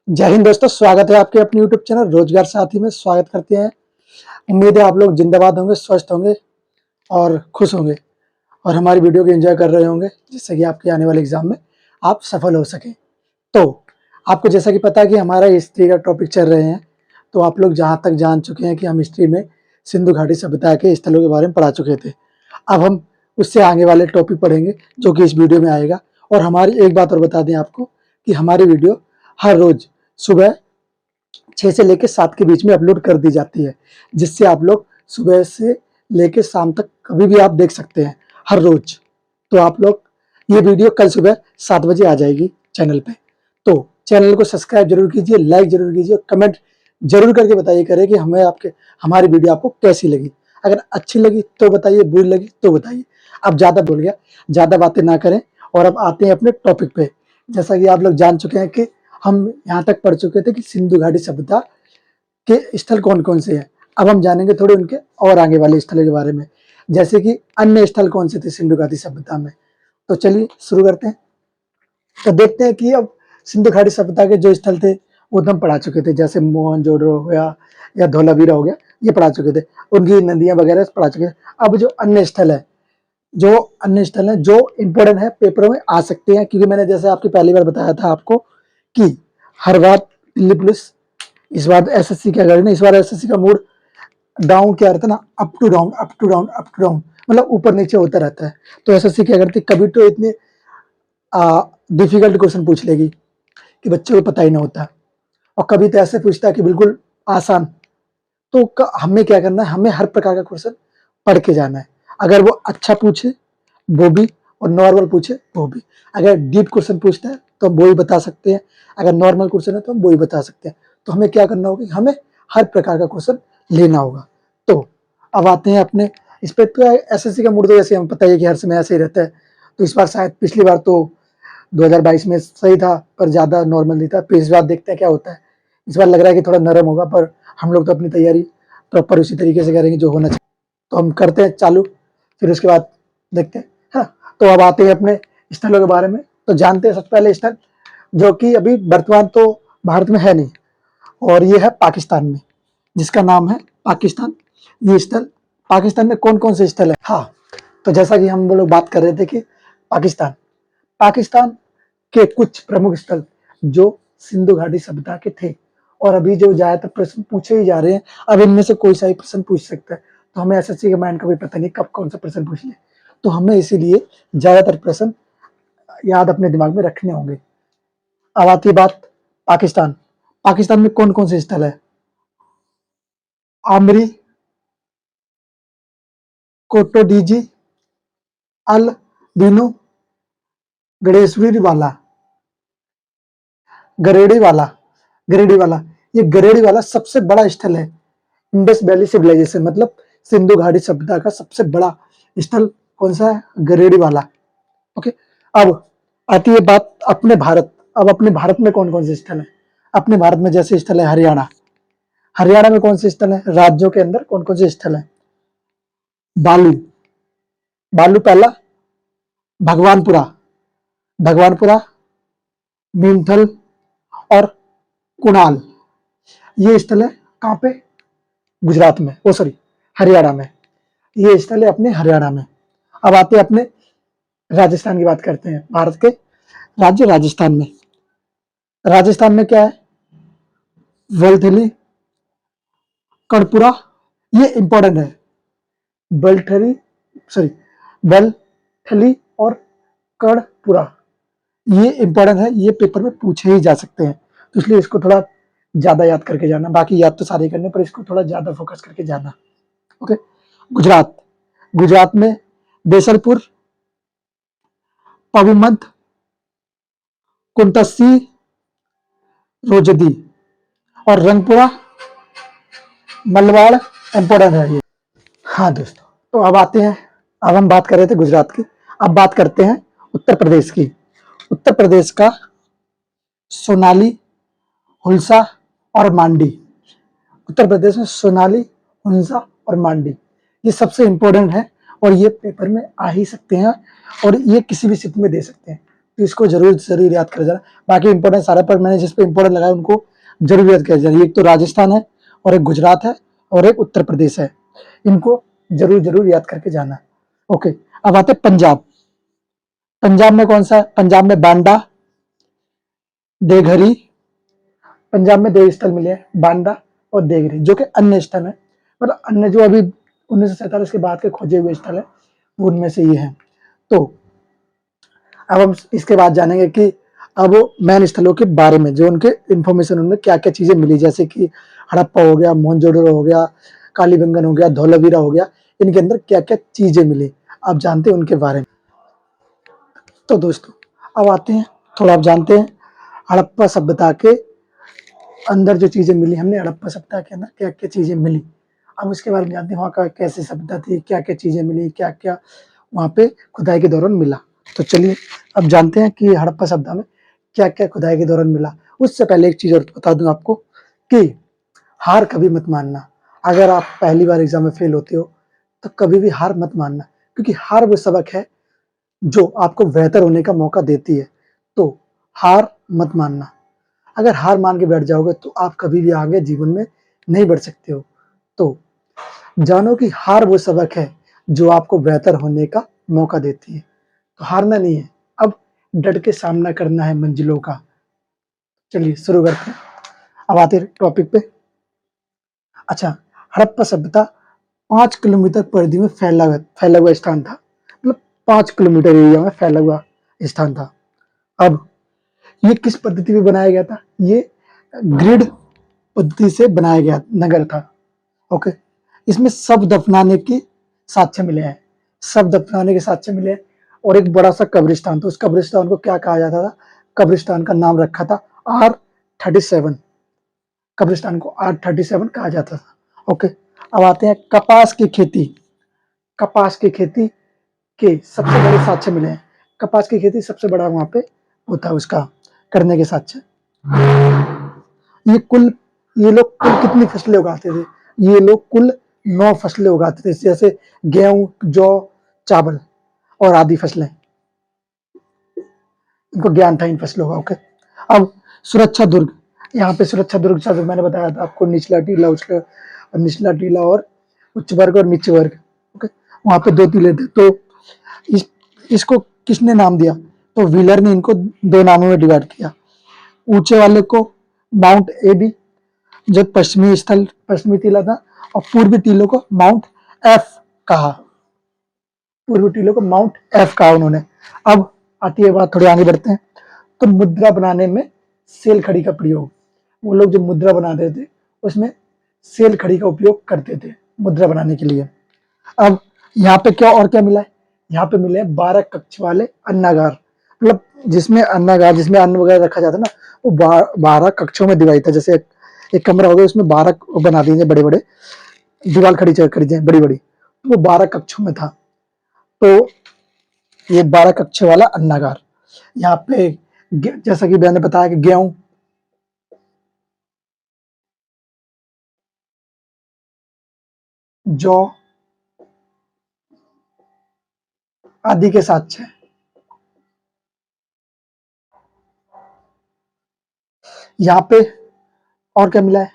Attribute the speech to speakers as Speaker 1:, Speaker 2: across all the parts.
Speaker 1: जय हिंद दोस्तों, स्वागत है आपके अपने यूट्यूब चैनल रोजगार साथी में। स्वागत करते हैं। उम्मीद है आप लोग जिंदाबाद होंगे, स्वस्थ होंगे और खुश होंगे और हमारी वीडियो को एंजॉय कर रहे होंगे, जिससे कि आपके आने वाले एग्जाम में आप सफल हो सकें। तो आपको जैसा कि पता है कि हमारा हिस्ट्री का टॉपिक चल रहे हैं, तो आप लोग जहाँ तक जान चुके हैं कि हम हिस्ट्री में सिंधु घाटी सभ्यता के स्थलों के बारे में पढ़ा चुके थे। अब हम उससे आगे वाले टॉपिक पढ़ेंगे जो कि इस वीडियो में आएगा। और हमारी एक बात और बता दें आपको कि हमारी वीडियो हर रोज सुबह 6 से लेकर 7 के बीच में अपलोड कर दी जाती है, जिससे आप लोग सुबह से लेकर शाम तक कभी भी आप देख सकते हैं, हर रोज। तो आप लोग ये वीडियो कल सुबह 7 बजे आ जाएगी चैनल पे। तो चैनल को सब्सक्राइब जरूर कीजिए, लाइक जरूर कीजिए, कमेंट जरूर करके बताइए करें कि हमारी वीडियो आपको कैसी लगी। अगर अच्छी लगी तो बताइए, बुरी लगी तो बताइए। अब ज्यादा बोल गया, ज्यादा बातें ना करें और अब आते हैं अपने टॉपिक पे। जैसा कि आप लोग जान चुके हैं कि हम यहाँ तक पढ़ चुके थे कि सिंधु घाटी सभ्यता के स्थल कौन कौन से हैं। अब हम जानेंगे थोड़े उनके और आगे वाले स्थलों के बारे में, जैसे कि अन्य स्थल कौन से थे सिंधु घाटी सभ्यता में। तो चलिए शुरू करते हैं। तो देखते हैं कि अब सिंधु घाटी सभ्यता के जो स्थल थे वो तो हम पढ़ा चुके थे, जैसे मोहनजोदड़ो हो गया या धोलावीरा हो गया, ये पढ़ा चुके थे। उनकी नदियां वगैरह पढ़ा चुके थे। अब जो अन्य स्थल है, जो अन्य स्थल हैं जो इंपॉर्टेंट है, पेपरों में आ सकते हैं, क्योंकि मैंने जैसे आपकी पहली बार बताया था आपको कि हर बार दिल्ली पुलिस, इस बार एसएससी क्या करें ना, इस बार एसएससी का मूड डाउन क्या रहता है ना, up to down up to down up to down, मतलब ऊपर नीचे होता रहता है। तो एसएससी क्या करती है, कभी तो इतने डिफिकल्ट क्वेश्चन पूछ लेगी कि बच्चे को पता ही ना होता, और कभी तो ऐसे पूछता है कि बिल्कुल आसान। तो हमें क्या करना है, हमें हर प्रकार का क्वेश्चन पढ़ के जाना है। अगर वो अच्छा पूछे वो भी, और नॉर्मल पूछे वो भी। अगर डीप क्वेश्चन पूछता है तो हम वो ही बता सकते हैं, अगर नॉर्मल क्वेश्चन है तो हम वो ही बता सकते हैं। तो हमें क्या करना होगा, हमें हर प्रकार का क्वेश्चन लेना होगा। तो अब आते हैं अपने इस पे। तो एसएससी का मूड तो जैसे हमें पता ही है कि हर समय ऐसे ही रहता है। तो इस बार शायद, पिछली बार तो 2022 में सही था पर ज्यादा नॉर्मल नहीं था। तो इस बार देखते हैं क्या होता है। इस बार लग रहा है कि थोड़ा नरम होगा, पर हम लोग तो अपनी तैयारी प्रॉपर उसी तरीके से करेंगे जो होना चाहिए। तो हम करते हैं चालू, फिर उसके बाद देखते हैं, है ना। तो अब आते हैं अपने स्थलों के बारे में। तो जानते हैं सबसे पहले स्थल जो कि अभी वर्तमान तो भारत में है नहीं, और ये है पाकिस्तान में, जिसका नाम है पाकिस्तान। ये स्थल, पाकिस्तान में कौन कौन से स्थल है। हाँ, तो जैसा कि हम लोग बात कर रहे थे कि पाकिस्तान पाकिस्तान के कुछ प्रमुख स्थल जो सिंधु घाटी सभ्यता के थे, और अभी जो ज्यादातर प्रश्न पूछे ही जा रहे हैं, अब इनमें से कोई सा ही प्रश्न पूछ सकता है। तो हमें एसएससी के माइंड का भी पता नहीं कब कौन सा प्रश्न पूछ ले, तो हमें इसीलिए ज्यादातर प्रश्न याद अपने दिमाग में रखने होंगे। अब आती है बात पाकिस्तान। पाकिस्तान में कौन कौन से स्थल है। आमरी, कोटोडीजी, अल बिनो, गणेशवीर वाला, गरेड़ी वाला। गरेड़ी वाला, ये गरेड़ी वाला सबसे बड़ा स्थल है इंडस वैली सिविलाइजेशन, मतलब सिंधु घाटी सभ्यता का सबसे बड़ा स्थल कौन सा है, गरेड़ी वाला। ओके। अब आती है बात अपने भारत। अब अपने भारत में कौन कौन से स्थल है। अपने भारत में जैसे स्थल है हरियाणा। हरियाणा में कौन से स्थल है, राज्यों के अंदर कौन कौन से स्थल है। बालू, बालू पहला, भगवानपुरा, भगवानपुरा, भीमथल और कुणाल, ये स्थल है कहाँ पे, गुजरात में, ओ सॉरी, हरियाणा में। ये स्थल है अपने हरियाणा में। अब आते हैं अपने राजस्थान की बात करते हैं। भारत के राज्य राजस्थान में, राजस्थान में क्या है, वलथली, कर्णपुरा, ये इंपॉर्टेंट है। बलथली, सॉरी, बलथली और कर्णपुरा, ये इंपॉर्टेंट है, ये पेपर में पूछे ही जा सकते हैं। तो इसलिए इसको थोड़ा ज्यादा याद करके जाना, बाकी याद तो सारे करने पर इसको थोड़ा ज्यादा फोकस करके जाना। ओके। गुजरात, गुजरात में बेसलपुर, पवमंत, कुंतसी, रोजदी और रंगपुरा, मलवाड़, इंपॉर्टेंट है ये। हाँ दोस्तों, तो अब आते हैं, अब हम बात कर रहे थे गुजरात की, अब बात करते हैं उत्तर प्रदेश की। उत्तर प्रदेश का सोनाली, हुलसा और मांडी। उत्तर प्रदेश में सोनाली, हुलसा और मांडी, ये सबसे इंपॉर्टेंट है, और ये पेपर में आ ही सकते हैं, और ये किसी भी शिफ्ट में दे सकते हैं। तो इसको जरूर जरूर याद कर जाना। बाकी इंपॉर्टेंट सारे पर मैंने जिस पे इंपॉर्टेंट लगाया उनको जरूर याद कर जाना। एक तो राजस्थान है, और एक गुजरात है, और एक उत्तर प्रदेश है। इनको जरूर जरूर याद करके जाना। ओके, अब आते पंजाब। पंजाब में कौन सा है? पंजाब में बांदा, देघरी। पंजाब में दो स्थल मिले हैं, बांदा और देघरी, जो कि अन्य स्थल है, मतलब अन्य जो अभी 1947 के बाद के खोजे हुए स्थल है वो उनमें से ये है। तो अब हम इसके बाद जानेंगे कि अब मैन स्थलों के बारे में, जो उनके इंफॉर्मेशन, उनमें क्या क्या चीजें मिली, जैसे कि हड़प्पा हो गया, मोहनजोदड़ो हो गया, कालीबंगन हो गया, धौलावीरा हो गया, इनके अंदर क्या क्या चीजें मिली, आप जानते हैं उनके बारे में। तो दोस्तों अब आते हैं, थोड़ा आप जानते हैं हड़प्पा सभ्यता के अंदर जो चीजें मिली, हमने हड़प्पा सभ्यता के अंदर क्या क्या चीजें मिली, अब उसके बारे में जानते हैं। वहाँ का कैसे सभ्यता थी, क्या क्या चीजें मिली, क्या क्या वहाँ पे खुदाई के दौरान मिला। तो चलिए अब जानते हैं कि हड़प्पा सभ्यता में क्या क्या खुदाई के दौरान मिला। उससे पहले एक चीज और बता दूं आपको कि हार कभी मत मानना। अगर आप पहली बार एग्जाम में फेल होते हो तो कभी भी हार मत मानना, क्योंकि हार वो सबक है जो आपको बेहतर होने का मौका देती है। तो हार मत मानना। अगर हार मान के बैठ जाओगे तो आप कभी भी आगे जीवन में नहीं बढ़ सकते हो। तो जानो कि हार वो सबक है जो आपको बेहतर होने का मौका देती है। तो हारना नहीं है, अब डट के सामना करना है मंजिलों का। चलिए शुरू करते हैं, अब आते हैं टॉपिक पे। अच्छा, हड़प्पा सभ्यता 5 किलोमीटर परिधि में फैला हुआ स्थान था, मतलब 5 किलोमीटर एरिया में फैला हुआ स्थान था। अब ये किस पद्धति में बनाया गया था? ये ग्रिड पद्धति से बनाया गया नगर था। ओके, इसमें सब दफनाने के साक्ष्य मिले हैं, सब दफनाने के साक्ष्य मिले हैं। और एक बड़ा सा कब्रिस्तान, तो उस कब्रिस्तान को क्या कहा जाता था? कब्रिस्तान का नाम रखा था R37। कब्रिस्तान को R37 कहा जाता था। ओके, अब आते हैं कपास की खेती। कपास की खेती के सबसे बड़े साक्ष्य मिले हैं। कपास की खेती सबसे बड़ा वहां पे होता है उसका करने के साक्ष्य। ये लोग कुल कितनी फसलें उगाते थे? ये लोग कुल 9 फसलें उगाते थे, जैसे गेहूं, जौ, चावल और आदि फसलें। इनको ज्ञान था इन फसलों का। ओके, अब सुरक्षा दुर्ग। यहाँ पे सुरक्षा दुर्ग जैसे मैंने बताया था आपको, निचला टीला, निचला टीला और उच्च वर्ग और नीचे वर्ग। ओके, वहां पे 2 टीले थे। तो इसको किसने नाम दिया? तो व्हीलर ने इनको 2 नामों में डिवाइड किया। ऊंचे वाले को माउंट एबी, जो पश्चिमी टीला था, और पूर्वी टीलों को माउंट एफ कहा। पूर्वी टीलों को माउंट एफ कहा उन्होंने। अब आती है बात, थोड़ी आगे बढ़ते हैं। तो मुद्रा बनाने में सेल खड़ी का प्रयोग, वो लोग जो मुद्रा बनाते थे उसमें सेल खड़ी का उपयोग करते थे मुद्रा बनाने के लिए। अब यहाँ पे क्या और क्या मिला है? यहाँ पे मिले 12 कक्ष वाले अन्नागार, मतलब जिसमें अन्नागार, जिसमें अन्न वगैरह रखा जाता है ना, वो 12 कक्षों में डिवाइड था। जैसे एक कमरा हो गया, उसमें 12 बना दिए बड़े बड़े, दीवार खड़ी कर दी बड़ी बड़ी, वो 12 कक्षों में था। तो ये 12 कक्ष वाला अन्नागार। यहाँ पे जैसा कि मैंने बताया कि गेहूं, जौ आदि के साक्ष्य है। यहाँ पे और क्या मिला है?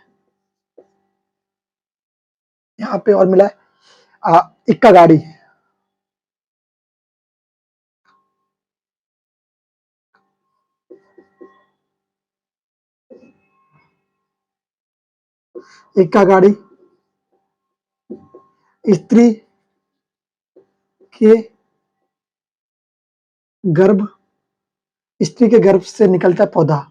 Speaker 1: यहाँ पे और मिला है इक्का गाड़ी। इक्का गाड़ी स्त्री के गर्भ, स्त्री के गर्भ से निकलता पौधा।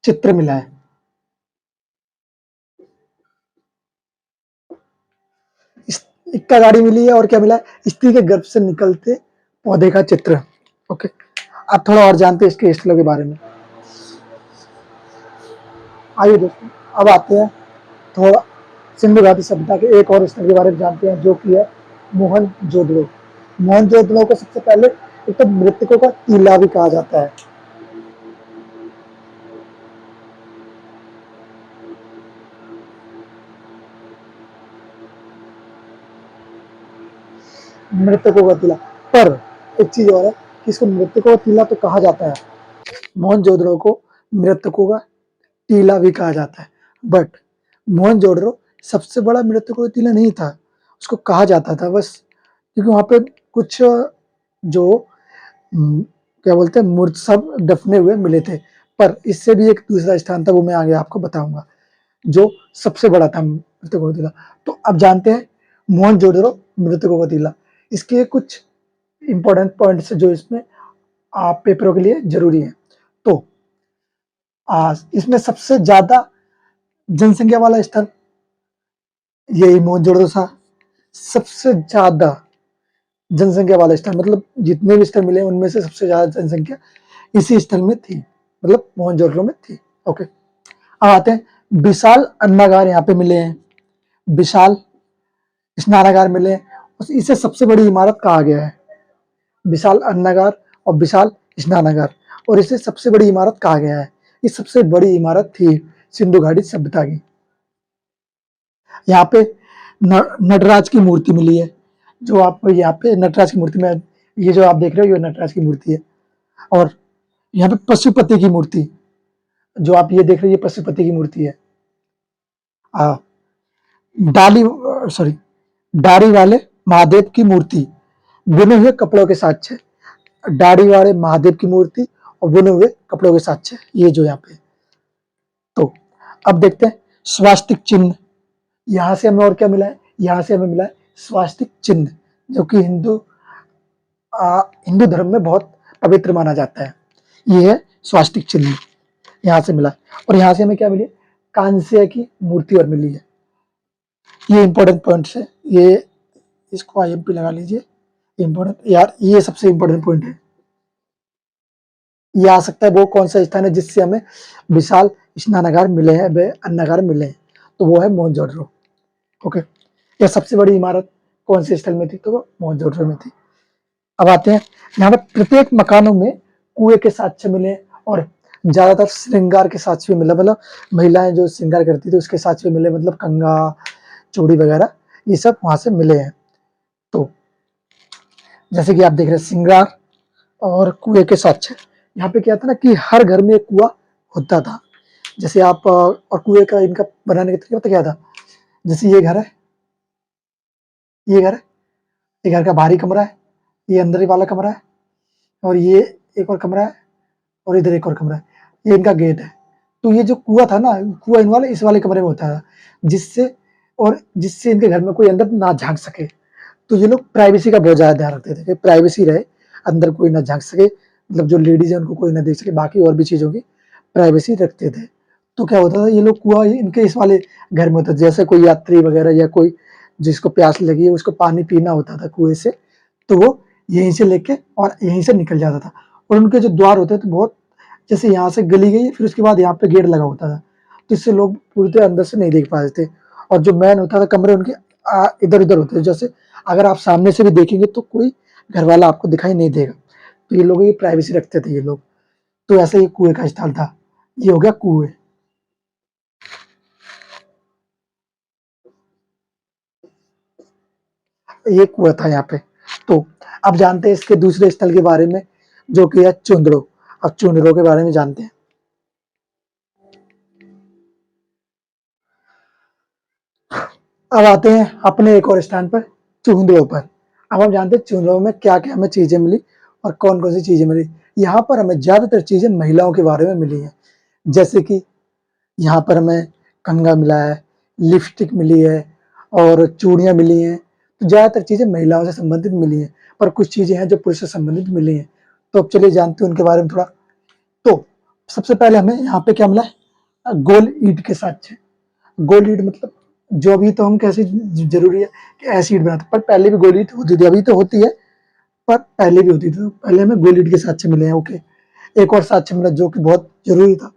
Speaker 1: चित्र मिला है। इक्का गाड़ी मिली है, और क्या मिला है? स्त्री के गर्भ से निकलते पौधे का चित्र। ओके, अब थोड़ा और जानते हैं इसके स्थलों के बारे में। आइए दोस्तों, अब आते हैं थोड़ा सिंधु घाटी सभ्यता के एक और स्थल के बारे में जानते हैं, जो कि है मोहनजोदड़ो। मोहनजोदड़ो को सबसे पहले एक तो मृतकों का टीला भी कहा जाता है। मृतकों का टीला, पर एक चीज और है कि इसको मृतकों का टीला तो कहा जाता है, मोहनजोदड़ो को मृतकों का टीला भी कहा जाता है, बट मोहनजोदड़ो सबसे बड़ा मृतकों का टीला नहीं था, उसको कहा जाता था बस, क्योंकि वहां पे कुछ जो क्या बोलते हैं मूर्त सब दफने हुए मिले थे। पर इससे भी एक दूसरा स्थान था, वो मैं आगे आपको बताऊंगा, जो सबसे बड़ा था मृतकों का टीला। तो अब जानते हैं मोहनजोदड़ो मृतकों का टीला, इसके कुछ इंपॉर्टेंट पॉइंट्स जो इसमें आप पेपरों के लिए जरूरी है। तो इसमें सबसे ज्यादा जनसंख्या वाला स्थल यही मोहनजोदड़ो था। सबसे ज्यादा जनसंख्या वाला स्थल, मतलब जितने भी स्थल मिले उनमें से सबसे ज्यादा जनसंख्या इसी स्थल में थी, मतलब मोहनजोदड़ो में थी। ओके, अब आते हैं विशाल अन्नागार यहाँ पे मिले हैं, विशाल स्नानागार मिले हैं, इसे सबसे बड़ी इमारत कहा गया है, विशाल अन्नागार और विशाल स्नानागार, और इसे सबसे बड़ी इमारत कहा गया है। ये सबसे बड़ी इमारत थी सिंधु घाटी सभ्यता की। यहाँ पे नटराज की मूर्ति मिली है, जो आप यहाँ पे नटराज की मूर्ति में, ये जो आप देख रहे हो ये नटराज की मूर्ति है। और यहाँ पे पशुपति की मूर्ति, जो आप ये देख रहे हो ये पशुपति की मूर्ति है। डाली सॉरी दाढ़ी वाले महादेव की मूर्ति बुने हुए कपड़ों के साथ है, दाढ़ी वाले महादेव की मूर्ति और बुने हुए कपड़ों के साथ है, ये जो यहाँ पे। तो अब देखते हैं स्वास्तिक चिन्ह, यहाँ से हमें और क्या मिला है, यहाँ से हमें मिला है स्वास्तिक चिन्ह, जो कि हिंदू धर्म में बहुत पवित्र माना जाता है। ये है स्वास्तिक चिन्ह, यहाँ से मिला। और यहाँ से हमें क्या मिली, कांस्य की मूर्ति और मिली है। ये इंपॉर्टेंट पॉइंट्स है, ये इसको IMP लगा लीजिए, इंपॉर्टेंट यार, ये सबसे इंपॉर्टेंट पॉइंट है। ये आ सकता है वो कौन सा स्थान है जिससे हमें विशाल स्नानागार मिले हैं, वे अन्नागार मिले हैं, तो वो है मोहनजोदड़ो। ओके, यह सबसे बड़ी इमारत कौन से स्थल में थी, तो वो मोहनजोदड़ो में थी। अब आते हैं यहाँ पे प्रत्येक मकानों में कुएं के साक्ष्य मिले, और ज्यादातर श्रृंगार के साक्ष्य मिले, मतलब महिलाएं जो श्रृंगार करती थी उसके साक्ष्य मिले, मतलब कंगा चूड़ी वगैरह ये सब वहां से मिले हैं। तो जैसे कि आप देख रहे हैं श्रृंगार और कुएं के साक्ष्य, यहाँ पे क्या था ना कि हर घर में एक कुआं होता था। जैसे आप और कुएं का इनका बनाने का तरीका पता क्या था, जैसे ये घर है, ये घर है, ये घर का बाहरी कमरा है, ये अंदर वाला कमरा है, और ये एक और कमरा है, और इधर एक और कमरा है, ये इनका गेट है। तो ये जो कुआं था ना, कुआं इन वाले इस वाले कमरे में होता था, जिससे इनके घर में कोई अंदर ना झांक सके। तो ये लोग प्राइवेसी का बहुत ज्यादा ध्यान रखते थे कि प्राइवेसी रहे, अंदर कोई ना झांक सके, मतलब जो लेडीज है उनको कोई ना देख सके, बाकी और भी चीजों की प्राइवेसी रखते थे। तो क्या होता था, ये लोग कुआं इनके इस वाले घर में होता था, जैसे कोई यात्री वगैरह या कोई जिसको प्यास लगी है उसको पानी पीना होता था कुएं से, तो वो यहीं से लेके और यहीं से निकल जाता था। और उनके जो द्वार होते थे बहुत, जैसे यहाँ से गली गई फिर उसके बाद यहाँ पे गेट लगा होता था, तो इससे लोग पूरी तरह अंदर से नहीं देख पाते थे। और जो मैन होता था कमरे उनके इधर उधर होते थे, जैसे अगर आप सामने से भी देखेंगे तो कोई घर वाला आपको दिखाई नहीं देगा। तो ये लोग ये प्राइवेसी रखते थे ये लोग। तो ऐसा ही कुएं का स्थल था, ये हो गया कुएं। ये कुआं था यहाँ पे। तो अब जानते हैं इसके दूसरे स्थल के बारे में, जो कि है चुंदड़ो। अब चुंदड़ो के बारे में जानते हैं। अब आते हैं अपने एक और स्थान पर, चुंदड़ो पर। अब हम जानते हैं चुंदड़ो में क्या क्या हमें चीजें मिली और कौन कौन सी चीजें मिली। यहाँ पर हमें ज्यादातर चीजें महिलाओं के बारे में मिली हैं, जैसे कि यहाँ पर हमें कंघा मिला है, लिपस्टिक मिली है और चूड़ियां मिली हैं। तो ज्यादातर चीजें महिलाओं से संबंधित मिली हैं, पर कुछ चीजें हैं जो पुरुष से संबंधित मिली हैं। तो अब चलिए जानते हैं उनके बारे में थोड़ा। तो सबसे पहले हमें यहाँ पे क्या मिला है, गोल ईंट के साथ। गोल ईंट मतलब जो अभी तो हम कैसे जरूरी है कि ऐसी ईंट बनाते, पर पहले भी गोल ईंट होती थी, अभी तो होती है पर पहले भी होती थी। तो पहले हमें गोल ईंट के साक्ष्य मिले हैं। ओके, एक और साक्ष्य मिला जो कि बहुत जरूरी था,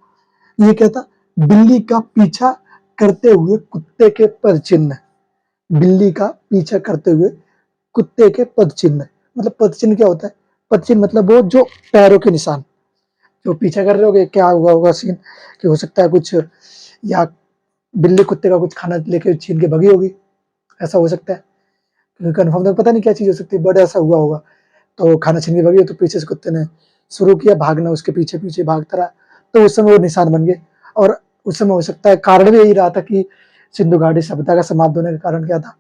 Speaker 1: ये क्या था, बिल्ली का पीछा करते हुए कुत्ते के पद चिन्ह। बिल्ली का पीछा करते हुए कुत्ते के पद चिन्ह, मतलब पद चिन्ह क्या होता है, पदचिन्ह मतलब वो जो पैरों के निशान, जो पीछे कर रहे होगे क्या हुआ होगा सीन कि हो सकता है कुछ, या बिल्ली कुत्ते का कुछ खाना लेके छीन के भगी होगी, ऐसा हो सकता है, क्योंकि कन्फर्म तो पता नहीं क्या चीज़ हो सकती है, बट ऐसा हुआ होगा। तो खाना छीन के भगी तो पीछे से कुत्ते ने शुरू किया भागना, उसके पीछे पीछे भागता रहा, तो उस समय वो निशान बन गए। और उस समय हो सकता है कारण भी यही रहा था कि सिंधु घाटी सभ्यता का समाप्त होने का कारण क्या था,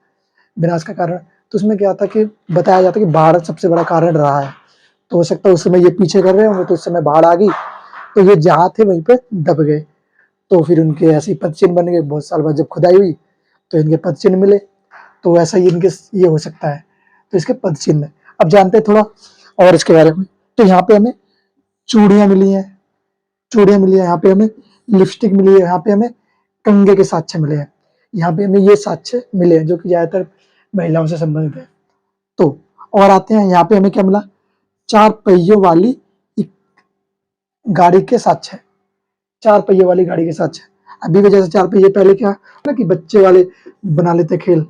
Speaker 1: विनाश का कारण। तो उसमें क्या था कि बताया जाता है कि बाढ़ सबसे बड़ा कारण रहा है। तो हो सकता है उस समय ये पीछे कर रहे होंगे, तो उस समय बाढ़ आ गई, तो ये जहाँ थे वहीं पे दब गए। तो फिर उनके ऐसे ही पदचिन्ह बन गए। बहुत साल बाद जब खुदाई हुई तो इनके पदचिन्ह मिले। तो ऐसा ही इनके ये हो सकता है, तो इसके पदचिन्ह। अब जानते हैं थोड़ा और इसके बारे में। तो यहाँ पे हमें चूड़ियाँ मिली हैं, चूड़ियाँ मिली है, यहाँ पे हमें लिपस्टिक मिली है, यहाँ पे हमें कंघे के साक्ष्य मिले हैं, यहाँ पे हमें ये साक्ष्य मिले हैं जो कि ज्यादातर महिलाओं से संबंधित है। तो और आते हैं, यहाँ पे हमें क्या मिला, 4 पहियों वाली एक गाड़ी के साक्ष्य, 4 पहियों वाली गाड़ी के साक्ष्य। अभी भी जैसे 4 पहिए पहले क्या ना कि बच्चे वाले बना लेते खेल,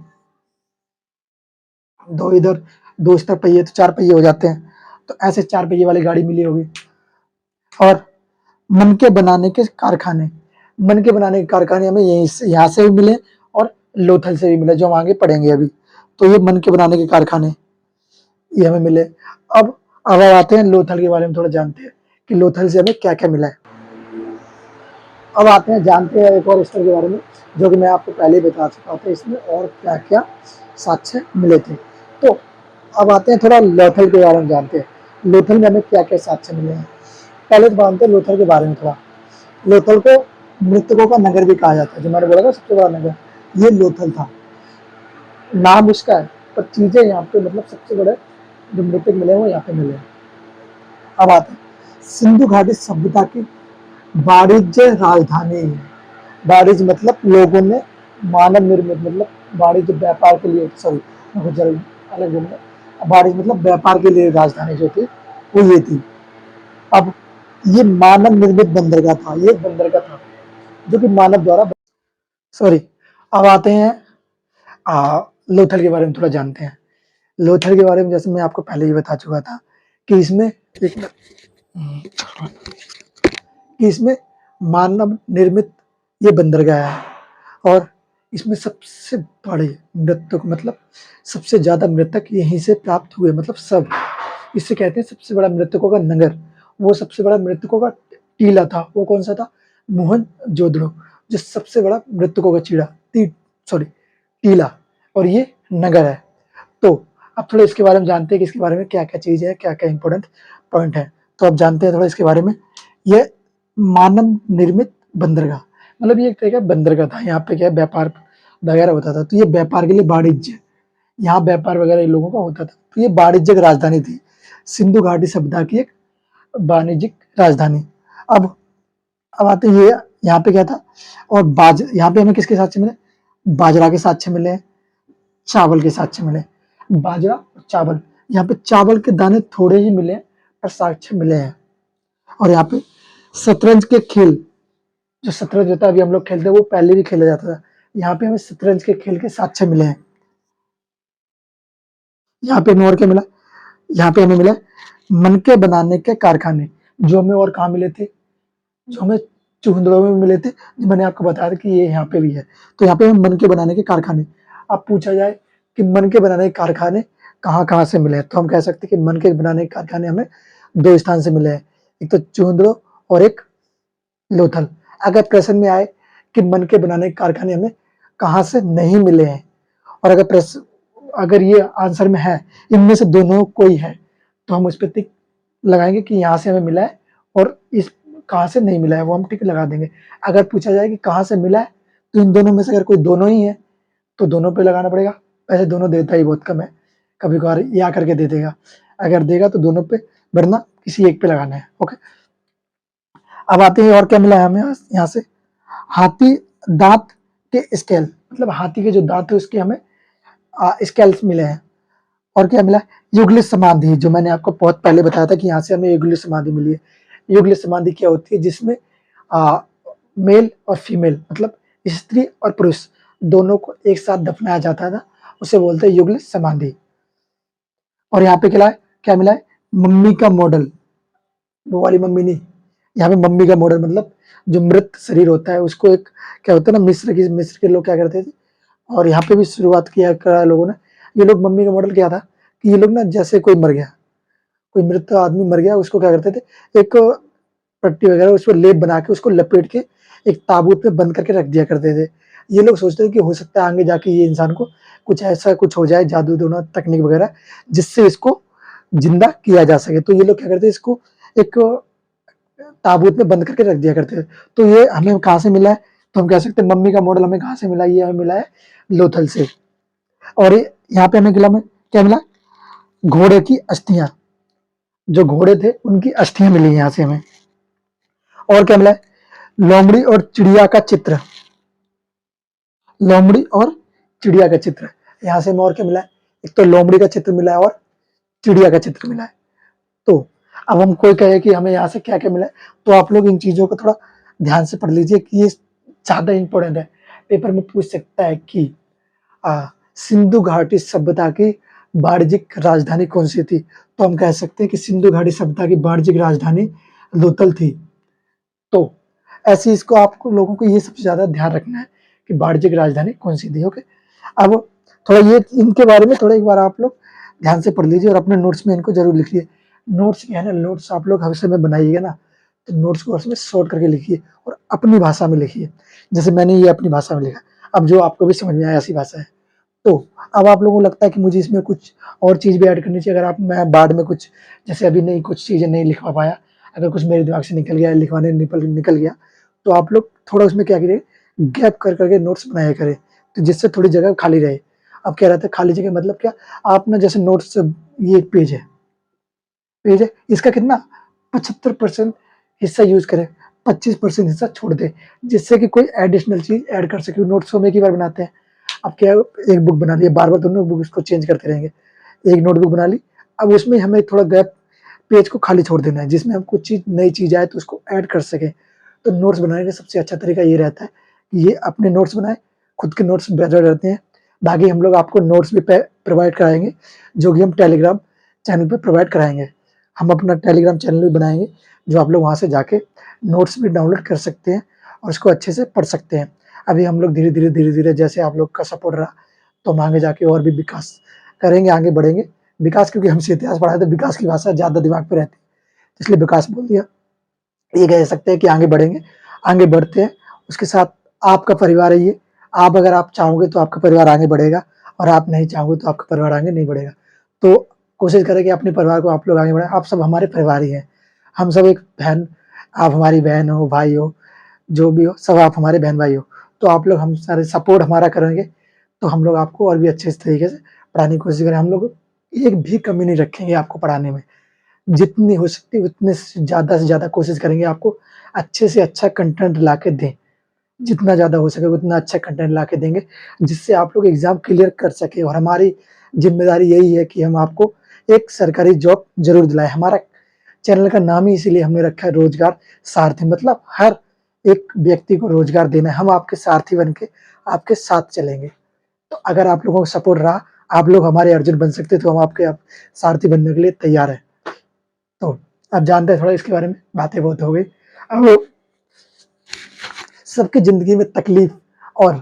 Speaker 1: दो इधर दो इस तरफ पहिए तो 4 पहिए हो जाते हैं, तो ऐसे 4 पहिए वाली गाड़ी मिली होगी। और मनके बनाने के कारखाने, मनके बनाने के कारखाने हमें यहीं से, यहाँ से भी मिले और लोथल से भी मिले, जो हम आगे पढ़ेंगे अभी। तो ये मनके बनाने के कारखाने ये हमें मिले। अब आते हैं लोथल के बारे में थोड़ा जानते हैं कि लोथल से हमें क्या क्या मिला है। अब आते हैं जानते हैं एक और स्थल के बारे में जो कि मैं आपको पहले ही बता चुका था, इसमें और क्या क्या साक्ष्य मिले थे। तो अब आते हैं थोड़ा लोथल के बारे में जानते हैं, लोथल में हमें क्या क्या साक्ष्य मिले हैं। पहले तो जानते हैं लोथल के बारे में थोड़ा। लोथल को मृतकों का नगर भी कहा जाता है, जो मैंने बोला था सबसे बड़ा नगर ये लोथल था, नाम उसका है, पर चीजें यहाँ पे मतलब सबसे बड़े जो मृतक मिले वो यहाँ पे मिले हैं। अब आते हैं सिंधु घाटी सभ्यता की वाणिज्य राजधानी है। वाणिज्य मतलब लोगों ने मानव निर्मित, मतलब वाणिज्य व्यापार के लिए, सॉरी अलग बोलूंगा, वाणिज्य मतलब व्यापार के लिए राजधानी जो थी वो ये थी। अब ये मानव निर्मित बंदरगाह था, ये बंदरगाह था जो कि मानव द्वारा, सॉरी। अब आते हैं लोथल के बारे में थोड़ा जानते हैं। लोथल के बारे में जैसे मैं आपको पहले ही बता चुका था कि इसमें एक कि इसमें मानव निर्मित ये बंदरगाह है, और इसमें सबसे बड़े मृतक मतलब सबसे ज्यादा मृतक यहीं से प्राप्त हुए, मतलब सब इससे कहते हैं सबसे बड़ा मृतकों का नगर। वो सबसे बड़ा मृतकों का टीला था, वो कौन सा था, मोहनजोदड़ो, जो सबसे बड़ा मृतकों का चीड़ा सॉरी टीला, और ये नगर है। तो अब थोड़ा इसके बारे में जानते हैं कि इसके बारे में क्या क्या चीज है, क्या क्या इंपॉर्टेंट पॉइंट है। तो अब जानते हैं थोड़ा इसके बारे में। ये मानव निर्मित बंदरगाह, मतलब ये एक तरह का बंदरगाह था, यहाँ पे क्या व्यापार वगैरह होता था, तो ये व्यापार के लिए वाणिज्य, यहाँ व्यापार वगैरह इन लोगों का होता था, तो ये वाणिज्यिक राजधानी थी, सिंधु घाटी सभ्यता की एक वाणिज्यिक राजधानी। अब अब आते हैं ये यहाँ पे क्या था, और यहाँ पे हमें किसके साक्ष्य मिले, बाजरा के साक्ष्य मिले, चावल के साक्ष्य मिले, बाजरा और चावल। यहाँ पे चावल के दाने थोड़े ही मिले पर साक्ष्य मिले हैं। और यहाँ पे शतरंज के खेल, जो शतरंज होता है अभी हम लोग खेलते हैं वो पहले भी खेला जाता था, यहाँ पे हमें शतरंज के खेल के साक्ष्य मिले हैं। यहाँ पे हमें और क्या मिला, यहाँ पे हमें मिला मनके बनाने के कारखाने, जो हमें और कहाँ मिले थे, जो हमें चुहंदड़ों में मिले थे, जो मैंने आपको बताया था कि ये यहाँ पे भी है। तो यहाँ पे हमें मनके बनाने के कारखाने। अब पूछा जाए कि मनके बनाने के कारखाने कहाँ कहाँ से मिले हैं, तो हम कह सकते हैं कि मनके बनाने के कारखाने हमें 2 स्थान से मिले हैं, एक तो चुहंदड़ो और एक लोथल। अगर प्रश्न में आए कि मनके बनाने के कारखाने हमें कहाँ से नहीं मिले हैं, और अगर प्रश्न अगर ये आंसर में है इनमें से दोनों कोई है, तो हम उस पर टिक लगाएंगे कि यहाँ से हमें मिला है, और इस कहाँ से नहीं मिला है वो हम टिक लगा देंगे। अगर पूछा जाए कि कहाँ से मिला है, तो इन दोनों में से अगर कोई दोनों ही है तो दोनों पे लगाना पड़ेगा। वैसे दोनों देता ही बहुत कम है, कभी कभार या करके दे देगा, अगर देगा तो दोनों पे, वरना किसी एक पे लगाना है। ओके, अब आते हैं और क्या मिला है हमें यहाँ से, हाथी दांत के स्केल, मतलब हाथी के जो दांत है उसके हमें स्केल्स मिले हैं। और क्या मिला, युगलित समाधि, जो मैंने आपको बहुत पहले बताया था कि यहाँ से हमें युगलित समाधि मिली है। युगलित समाधि क्या होती है, जिसमें मेल और फीमेल मतलब स्त्री और पुरुष दोनों को एक साथ दफनाया जाता था, उसे बोलते हैं युगलित समाधि। और यहाँ पे क्या मिला है, मम्मी का मॉडल, वो वाली मम्मी नहीं, यहाँ पे मम्मी का मॉडल मतलब जो मृत शरीर होता है उसको एक क्या होता है ना, मिस्र के लोग क्या करते थे, और यहाँ पे भी शुरुआत किया करा लोगों ने। ये लोग मम्मी का मॉडल क्या था कि ये लोग ना जैसे कोई मर गया, कोई मृत आदमी मर गया, उसको क्या करते थे, एक पट्टी वगैरह उस पर लेप बना के उसको लपेट के एक ताबूत में बंद करके रख दिया करते थे। ये लोग सोचते थे कि हो सकता है आगे जाके ये इंसान को कुछ ऐसा कुछ हो जाए, जादू टोना तकनीक वगैरह, जिससे इसको जिंदा किया जा सके। तो ये लोग क्या करते इसको एक ताबूत में बंद करके रख दिया करते थे। तो ये हमें कहाँ से मिला है, तो हम कह सकते हैं मम्मी का मॉडल हमें कहाँ से मिला, ये हमें मिला है लोथल से। और यहाँ पे हमें क्या मिला, घोड़े की अस्थियां, जो घोड़े थे उनकी अस्थियां मिली यहाँ से हमें। और क्या मिला है, लोमड़ी और चिड़िया का चित्र, लोमड़ी और चिड़िया का चित्र, यहाँ से हमें और क्या मिला है, एक तो लोमड़ी का चित्र मिला है और चिड़िया का चित्र मिला है। तो अब हम कोई कहे कि हमें यहाँ से क्या क्या मिला है, तो आप लोग इन चीजों को थोड़ा ध्यान से पढ़ लीजिए कि ये ज्यादा इंपॉर्टेंट है। पेपर में पूछ सकता है कि सिंधु घाटी सभ्यता की वाणिज्यिक राजधानी कौन सी थी, तो हम कह सकते हैं कि सिंधु घाटी सभ्यता की वाणिज्यिक राजधानी लोथल थी। तो ऐसे इसको आपको लोगों को ये सबसे ज्यादा ध्यान रखना है कि वाणिज्यिक राजधानी कौन सी थी। ओके, अब थोड़ा ये इनके बारे में थोड़ा एक बार आप लोग ध्यान से पढ़ लीजिए और अपने नोट्स में इनको जरूर लिखिए। नोट्स क्या है ना, नोट्स आप लोग हर समय बनाइएगा ना, तो नोट्स को हर समय शॉर्ट करके लिखिए और अपनी भाषा में लिखिए, जैसे मैंने ये अपनी भाषा में लिखा। अब जो आपको भी समझ में आया ऐसी भाषा है। तो अब आप लोगों को लगता है कि मुझे इसमें कुछ और चीज़ भी ऐड करनी चाहिए, अगर आप मैं बाद में कुछ जैसे अभी नहीं कुछ चीज़ें नहीं लिखवा पाया, अगर कुछ मेरे दिमाग से निकल गया, लिखवाने निकल गया, तो आप लोग थोड़ा उसमें क्या करिए, गैप कर करके नोट्स बनाया करें, तो जिससे थोड़ी जगह खाली रहे। अब क्या रहता है खाली जगह मतलब क्या, आप ना जैसे नोट्स, ये एक पेज है, इसका कितना 75% हिस्सा यूज करें, 25% हिस्सा छोड़ दे, जिससे कि कोई एडिशनल चीज ऐड कर सके। नोट्स हम एक ही बार बनाते हैं, अब क्या एक बुक बना ली, बार बार दोनों बुक इसको चेंज करते रहेंगे, एक नोटबुक बना ली, अब उसमें हमें थोड़ा गैप, पेज को खाली छोड़ देना है, जिसमें हम कुछ चीज नई चीज आए तो उसको ऐड कर सके। तो नोट्स बनाने का सबसे अच्छा तरीका ये रहता है कि ये अपने नोट्स बनाए, खुद के नोट्स बेहतर रहते हैं। बाकी हम लोग आपको नोट्स भी प्रोवाइड कराएंगे, जो कि हम टेलीग्राम चैनल पे प्रोवाइड कराएंगे। हम अपना टेलीग्राम चैनल भी बनाएंगे, जो आप लोग वहाँ से जाके नोट्स भी डाउनलोड कर सकते हैं और उसको अच्छे से पढ़ सकते हैं। अभी हम लोग धीरे धीरे जैसे आप लोग का सपोर्ट रहा, तो हम आगे जाके और भी विकास करेंगे, आगे बढ़ेंगे। विकास, क्योंकि हमसे इतिहास पढ़ा है तो विकास की भाषा ज़्यादा दिमाग पे रहती है, इसलिए विकास बोल दिया। ये कह सकते हैं कि आगे बढ़ेंगे, आगे बढ़ते हैं। उसके साथ आपका परिवार है ये, आप अगर आप चाहोगे तो आपका परिवार आगे बढ़ेगा, और आप नहीं चाहोगे तो आपका परिवार आगे नहीं बढ़ेगा। तो कोशिश करें कि अपने परिवार को आप लोग आगे बढ़ाएं। आप सब हमारे परिवार ही हैं, हम सब एक बहन, आप हमारी बहन हो, भाई हो, जो भी हो, सब आप हमारे बहन भाई हो। तो आप लोग हम सारे सपोर्ट हमारा करेंगे, तो हम लोग आपको और भी अच्छे तरीके से पढ़ाने की कोशिश करें। हम लोग एक भी कमी नहीं रखेंगे आपको पढ़ाने में, जितनी हो सकती है उतने से ज़्यादा कोशिश करेंगे आपको अच्छे से अच्छा कंटेंट ला के दें। जितना ज़्यादा हो सके उतना अच्छा कंटेंट ला के देंगे, जिससे आप लोग एग्ज़ाम क्लियर कर सकें। और हमारी ज़िम्मेदारी यही है कि हम आपको एक सरकारी जॉब ज़रूर दिलाएँ। हमारा चैनल का नाम ही इसीलिए हमने रखा है रोज़गार सारथी, मतलब हर एक व्यक्ति को रोज़गार देना है। हम आपके सारथी बन के आपके साथ चलेंगे। तो अगर आप लोगों का सपोर्ट रहा, आप लोग हमारे अर्जुन बन सकते, तो हम आपके सारथी बनने के लिए तैयार हैं। तो आप जानते हैं थोड़ा इसके बारे में, बातें बहुत हो गई। अब सबकी ज़िंदगी में तकलीफ और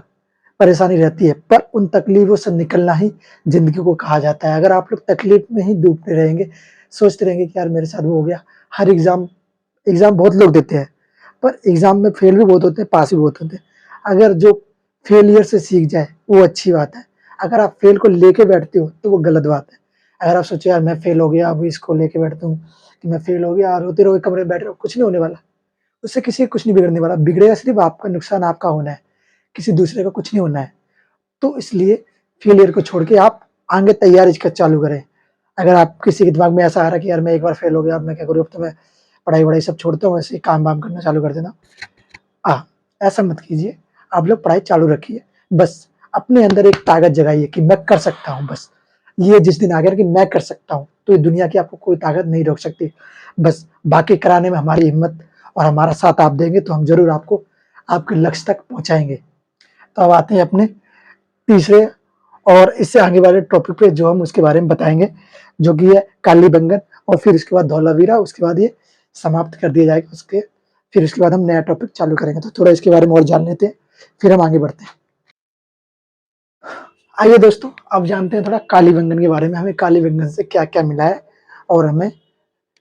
Speaker 1: परेशानी रहती है, पर उन तकलीफ़ों से निकलना ही ज़िंदगी को कहा जाता है। अगर आप लोग तकलीफ़ में ही डूबते रहेंगे, सोचते रहेंगे कि यार मेरे साथ वो हो गया, हर एग्ज़ाम बहुत लोग देते हैं, पर एग्ज़ाम में फेल भी बहुत होते हैं, पास भी बहुत होते हैं। अगर जो फेलियर से सीख जाए वो अच्छी बात है, अगर आप फेल को लेके बैठते हो तो वो गलत बात है। अगर आप सोचो यार मैं फेल हो गया, अब इसको लेके बैठता हूँ कि मैं फेल हो गया, रोते रहोगे कमरे में बैठे रहो, कुछ नहीं होने वाला। उससे किसी का कुछ नहीं बिगड़ने वाला, बिगड़ेगा सिर्फ़ आपका, नुकसान आपका होना है, किसी दूसरे का कुछ नहीं होना है। तो इसलिए फेलियर को छोड़ के आप आगे तैयारी चालू करें। अगर आप किसी के दिमाग में ऐसा आ रहा है कि यार मैं एक बार फेल हो गया, अब मैं क्या करूँ, अब तो मैं पढ़ाई-वढ़ाई सब छोड़ता हूँ, ऐसे ही काम-वाम करना चालू कर देना। ऐसा मत कीजिए, आप लोग पढ़ाई चालू रखिए। बस अपने अंदर एक ताकत जगाइए कि मैं कर सकता हूँ बस। ये जिस दिन आ गया कि मैं कर सकता हूँ, तो ये दुनिया की आपको कोई ताकत नहीं रोक सकती। बस बाकी कराने में हमारी हिम्मत और हमारा साथ आप देंगे, तो हम ज़रूर आपको आपके लक्ष्य तक पहुँचाएँगे। तो अब आते हैं अपने तीसरे और इससे आगे वाले टॉपिक पे, जो हम उसके बारे में बताएँगे, जो कि है कालीबंगन और फिर उसके बाद धौलावीरा, उसके बाद ये समाप्त कर दिया जाएगा। फिर उसके बाद हम नया टॉपिक चालू करेंगे। तो थोड़ा इसके बारे में और जान लेते हैं, फिर हम आगे बढ़ते हैं। आइए दोस्तों, अब जानते हैं थोड़ा कालीबंगन के बारे में, हमें कालीबंगन से क्या क्या मिला है, और हमें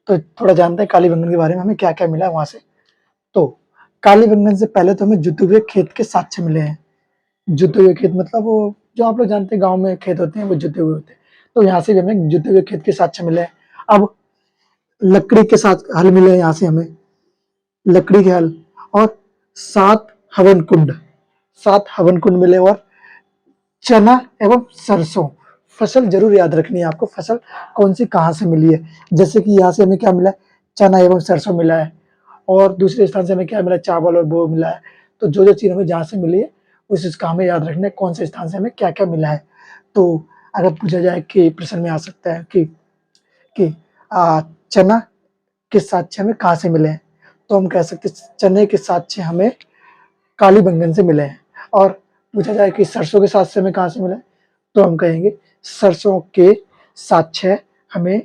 Speaker 1: तो थोड़ा जानते हैं कालीबंगन के बारे में हमें क्या क्या मिला है वहां से। तो कालीबंगन से पहले तो हमें जुते हुए खेत के साक्ष्य मिले हैं। जुते हुए खेत मतलब वो जो आप लोग जानते हैं गांव में खेत होते हैं वो जुते हुए होते हैं, तो यहाँ से भी हमें जुते हुए खेत के साक्ष्य मिले हैं। अब लकड़ी के साथ हल मिले हैं, यहाँ से हमें लकड़ी के हल, और 7 हवन कुंड, 7 हवन कुंड मिले, और चना एवं सरसों फसल जरूर याद रखनी है आपको, फसल कौन सी कहाँ से मिली है। जैसे कि यहाँ से हमें क्या मिला है, चना एवं सरसों मिला है, और दूसरे स्थान से हमें क्या मिला है, चावल और वो मिला है। तो जो जो चीज हमें जहाँ से मिली है उस चीज का हमें याद रखना है, कौन से स्थान से हमें क्या क्या मिला है। तो अगर पूछा जाए कि प्रश्न में आ सकता है कि चना के साक्ष्य हमें कहाँ से मिले हैं, तो हम कह सकते हैं चने के साक्ष्य हमें कालीबंगन से मिले हैं। और पूछा जाए कि सरसों के साक्ष्य हमें कहाँ से मिले, तो हम कहेंगे सरसों के साक्ष्य हमें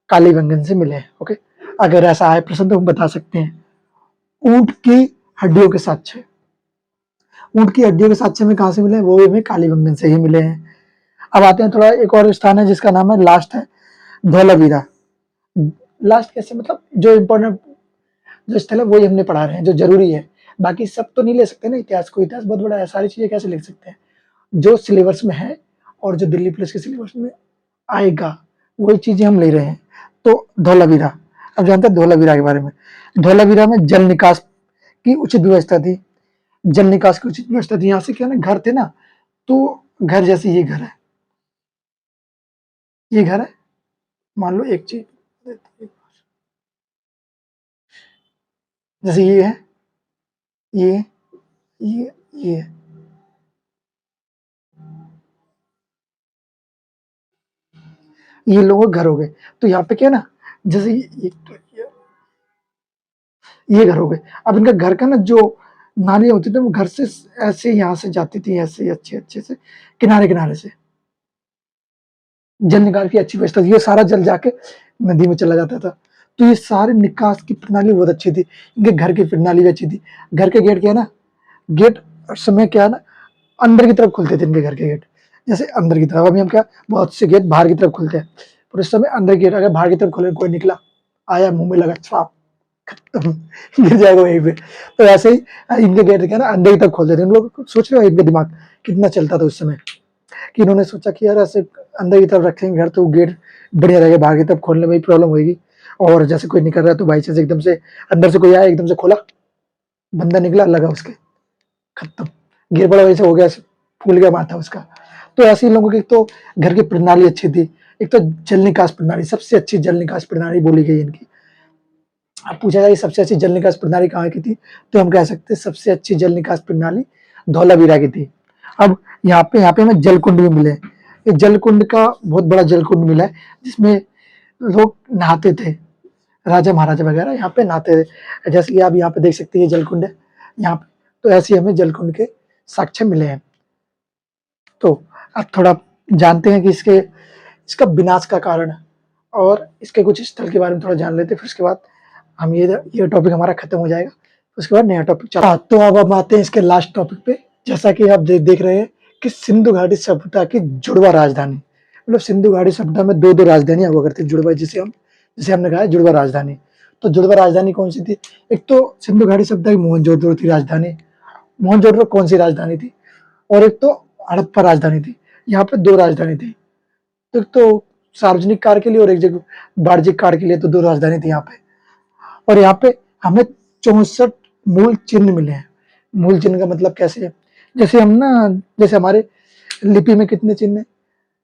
Speaker 1: कालीबंगन से मिले हैं। ओके, अगर ऐसा आए प्रश्न तो हम बता सकते हैं ऊंट की हड्डियों के साक्ष्य, ऊंट की हड्डियों के साक्ष्य में कहाँ से मिले, वो हमें कालीबंगन से ही मिले हैं। अब आते हैं थोड़ा एक और स्थान है जिसका नाम है लास्ट है धौलावीरा। लास्ट कैसे मतलब जो इम्पोर्टेंट जो स्थल है वही हमने पढ़ा रहे हैं, जो जरूरी है, बाकी सब तो नहीं ले सकते ना। इतिहास को, इतिहास बहुत बड़ा है, सारी चीजें कैसे लिख सकते हैं। जो सिलेबस में है और जो दिल्ली पुलिस के सिलेबस में आएगा वही चीजें हम ले रहे हैं। तो धौलावीरा, अब जानते हैं धौलावीरा के बारे में। धौलावीरा में जल निकास की उचित व्यवस्था थी, जल निकास की उचित व्यवस्था थी। यहाँ से क्या ना घर थे ना, तो घर जैसे ये घर है, ये घर है, मान लो एक चीज जैसे ये है, ये ये ये लोगों के घर हो गए। तो यहाँ पे क्या ना, जैसे ये घर हो गए। अब इनका घर का ना जो नालियां होती थी वो घर से ऐसे यहाँ से जाती थी, ऐसे अच्छे अच्छे से किनारे किनारे से जल निकाल की अच्छी व्यवस्था थी। ये सारा जल जाके नदी में चला जाता था। तो ये सारे निकास की प्रणाली बहुत अच्छी थी, इनके घर की प्रणाली भी अच्छी थी। घर के गेट क्या है ना, गेट समय क्या है ना अंदर की तरफ खुलते थे इनके घर के गेट, जैसे अंदर की तरफ। अभी हम क्या बहुत से गेट बाहर की तरफ खुलते हैं, पर उस समय अंदर गेट अगर बाहर की तरफ खोले, कोई निकला आया मुंह में लगा छाप खत्म, गिर जाएगा वहीं पे। तो ऐसे ही इनके गेट क्या ना अंदर की तरफ खोलते थे। उन लोग सोच रहे हो इनका दिमाग कितना चलता था उस समय, कि इन्होंने सोचा कि यार ऐसे अंदर की तरफ रखेंगे घर तो गेट बढ़िया रहेगा, बाहर की तरफ खोलने में प्रॉब्लम होगी। और जैसे कोई निकल रहा है तो बाई चांस एकदम से अंदर से कोई आया, एकदम से खोला, बंदा निकला लगा उसके, खत्म, गिर पड़ा, वैसे हो गया, फूल गया माथा उसका। तो ऐसे ही लोगों की तो घर की प्रणाली अच्छी थी। एक तो जल निकास प्रणाली, सबसे अच्छी जल निकास प्रणाली बोली गई इनकी। अब पूछा जाए सबसे अच्छी जल निकास प्रणाली कहाँ की थी, तो हम कह सकते हैं सबसे अच्छी जल निकास प्रणाली धौलावीरा की थी। अब यहाँ पे हमें जल कुंड भी मिले। ये जल कुंड का बहुत बड़ा जल कुंड मिला है जिसमें लोग नहाते थे, राजा महाराजा वगैरह यहाँ पे नहाते थे। जैसे कि आप यहाँ पे देख सकते हैं जल कुंड है यहाँ पे, तो ऐसे ही हमें जल कुंड के साक्ष्य मिले हैं। तो अब थोड़ा जानते हैं कि इसका विनाश का कारण और इसके कुछ स्थल के बारे में थोड़ा जान लेते हैं, फिर उसके बाद हम ये टॉपिक हमारा खत्म हो जाएगा, उसके बाद नया टॉपिक चला। तो अब हम आते हैं इसके लास्ट टॉपिक पे। जैसा कि आप देख रहे हैं कि सिंधु घाटी सभ्यता की जुड़वा राजधानी, मतलब सिंधु घाटी सभ्यता में दो राजधानियां हुआ करती जुड़वा, जिसे हमने कहा है जुड़वा राजधानी। तो जुड़वा राजधानी कौन सी थी, एक तो सिंधु घाटी सभ्यता की मोहनजोदड़ो थी राजधानी, मोहनजोदड़ो कौन सी राजधानी थी, और एक तो हड़प्पा राजधानी थी। यहाँ पे दो राजधानी थी, एक तो सार्वजनिक कार्य के लिए और एक जगह वाणिज्यिक कार्य के लिए, तो दो राजधानी थी यहाँ पे। और यहाँ पे हमें 64 मूल चिन्ह मिले हैं। मूल चिन्ह का मतलब कैसे है, जैसे हम ना, जैसे हमारे लिपि में कितने चिन्ह है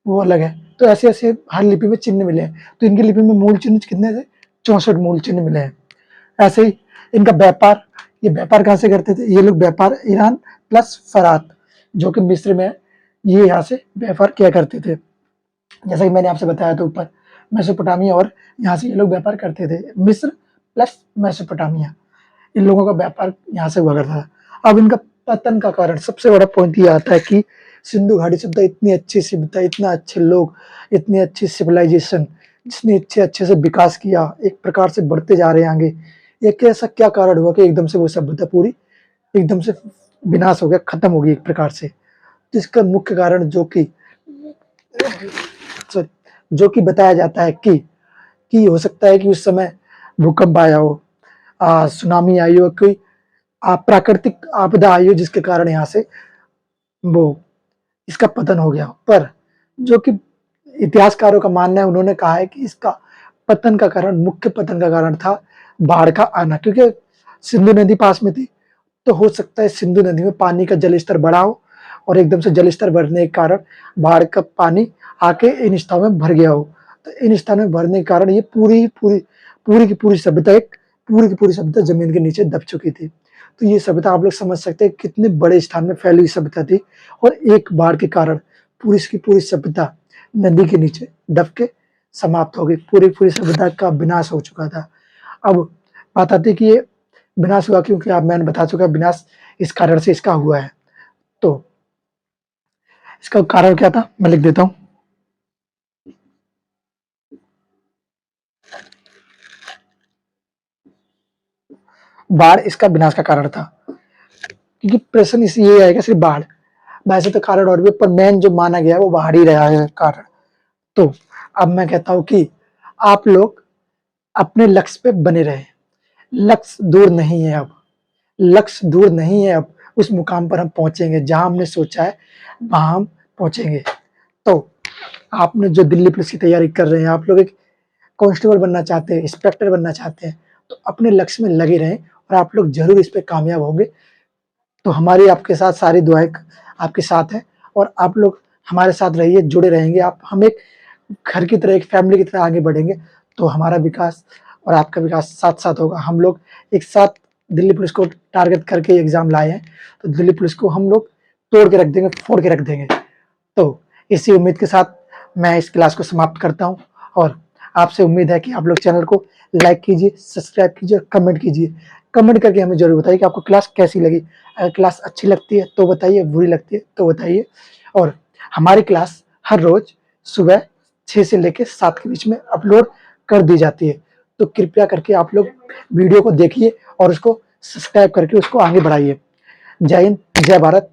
Speaker 1: वो अलग है, तो ऐसे ऐसे हर लिपि में चिन्ह मिले हैं। तो इनकी लिपि में मूल चिन्ह कितने थे, 64 मूल चिन्ह मिले हैं। ऐसे ही इनका व्यापार, ये व्यापार कहाँ से करते थे, ये लोग व्यापार ईरान प्लस फरात जो कि मिस्र में है, ये यहाँ से व्यापार किया करते थे। जैसा कि मैंने आपसे बताया था ऊपर, मेसोपोटामिया, और यहाँ से ये लोग व्यापार करते थे, मिस्र प्लस मेसोपोटामिया, इन लोगों का व्यापार यहाँ से हुआ करता था। अब इनका पतन का कारण सबसे बड़ा पॉइंट ये आता है कि सिंधु घाटी सभ्यता इतनी अच्छी सभ्यता, इतना अच्छे लोग, इतनी अच्छी सिविलाइजेशन जिसने अच्छे अच्छे से विकास किया, एक प्रकार से बढ़ते जा रहे हैं आगे। एक ऐसा क्या कारण हुआ कि एकदम से वो सभ्यता पूरी एकदम से विनाश हो गया, खत्म हो गई एक प्रकार से। तो इसका मुख्य कारण सॉरी जो कि बताया जाता है कि हो सकता है कि उस समय भूकंप आया हो, सुनामी आई हो, कोई प्राकृतिक आपदा आई हो, जिसके कारण यहाँ से वो इसका पतन हो गया। पर जो कि इतिहासकारों का मानना है, उन्होंने कहा है कि इसका पतन का कारण, मुख्य पतन का कारण था बाढ़ का आना, क्योंकि सिंधु नदी पास में थी। तो हो सकता है सिंधु नदी में पानी का जल स्तर बढ़ा हो और एकदम से जल स्तर बढ़ने के कारण बाढ़ का पानी आके इन स्थानों में भर गया हो। तो इन स्थानों में भरने के कारण ये पूरी की पूरी सभ्यता जमीन के नीचे दब चुकी थी। तो ये सभ्यता आप लोग समझ सकते हैं कितने बड़े स्थान में फैली हुई सभ्यता थी, और एक बाढ़ के कारण पूरी की पूरी सभ्यता नदी के नीचे दब के समाप्त हो गई। पूरी सभ्यता का विनाश हो चुका था। अब बात आती है कि ये विनाश हुआ क्योंकि आप मैंने बता चुका, विनाश इस कारण से इसका हुआ है। तो इसका कारण क्या था, मैं लिख देता हूँ। बाढ़ इसका विनाश का कारण था, क्योंकि प्रश्न इस ये आएगा सिर्फ बाढ़, वैसे तो कारण और भी, पर मेन जो माना गया है वो बाढ़ ही रहा है कारण। तो अब मैं कहता हूं कि आप लोग अपने लक्ष्य पे बने रहे। लक्ष्य दूर नहीं है, अब लक्ष्य दूर नहीं है, अब उस मुकाम पर हम पहुंचेंगे जहां हमने सोचा है, वहां हम पहुंचेंगे। तो आपने जो दिल्ली पुलिस की तैयारी कर रहे हैं, आप लोग एक कांस्टेबल बनना चाहते हैं, इंस्पेक्टर बनना चाहते हैं, तो अपने लक्ष्य में लगे रहें और आप लोग जरूर इस पे कामयाब होंगे। तो हमारी आपके साथ सारी दुआएं आपके साथ है, और आप लोग हमारे साथ रहिए, जुड़े रहेंगे आप। हम एक घर की तरह, एक फैमिली की तरह आगे बढ़ेंगे, तो हमारा विकास और आपका विकास साथ साथ होगा। हम लोग एक साथ दिल्ली पुलिस को टारगेट करके एग्जाम लाए हैं, तो दिल्ली पुलिस को हम लोग तोड़ के रख देंगे, फोड़ के रख देंगे। तो इसी उम्मीद के साथ मैं इस क्लास को समाप्त करता हूँ, और आपसे उम्मीद है कि आप लोग चैनल को लाइक कीजिए, सब्सक्राइब कीजिए और कमेंट कीजिए। कमेंट करके हमें जरूर बताइए कि आपको क्लास कैसी लगी। अगर क्लास अच्छी लगती है तो बताइए, बुरी लगती है तो बताइए। और हमारी क्लास हर रोज सुबह 6 से लेकर 7 के बीच में अपलोड कर दी जाती है। तो कृपया करके आप लोग वीडियो को देखिए और उसको सब्सक्राइब करके उसको आगे बढ़ाइए। जय हिंद, जय भारत।